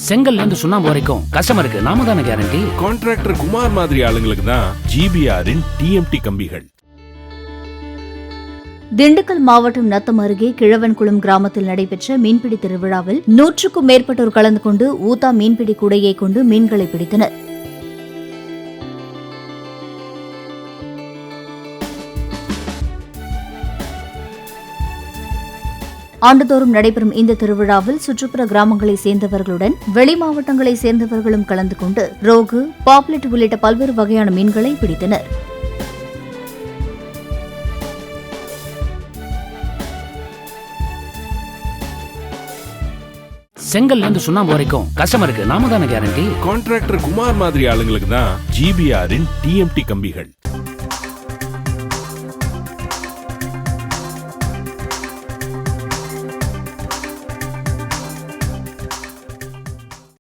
செங்கல்ல இருந்து சுண்ணாம்பு வரைக்கும் கஸ்டமருக்கு நாம தானே கேரண்டி. கான்ட்ராக்டர் குமார் மாதிரி ஆளுங்களுக்கு தான் ஜிபிஆரின் டிஎம்டி கம்பிகள். திண்டுக்கல் மாவட்டம் நத்தம் அருகே கிழவன்குளம் கிராமத்தில் நடைபெற்ற மீன்பிடி திருவிழாவில் 100க்கும் மேற்பட்டோர் கலந்து கொண்டு ஊதா மீன்பிடி கூடையை கொண்டு மீன்களை பிடித்தனர். ஆண்டுதோறும் நடைபெறும் இந்த திருவிழாவில் சுற்றுப்புற கிராமங்களைச் சேர்ந்தவர்களுடன் வெளி மாவட்டங்களைச் சேர்ந்தவர்களும் கலந்து கொண்டு ரோகு, பாப்லெட் உள்ளிட்ட பல்வேறு வகையான மீன்களை பிடித்தனர். செங்கல்ல இருந்து சுண்ணாம்பு வரைக்கும் கஸ்டமருக்கு நாம தானே கேரண்டி. கான்ட்ராக்டர் குமார் மாதிரி ஆளுங்களுக்கு தான் ஜிபிஆரின் டிஎம்டி கம்பிகள்.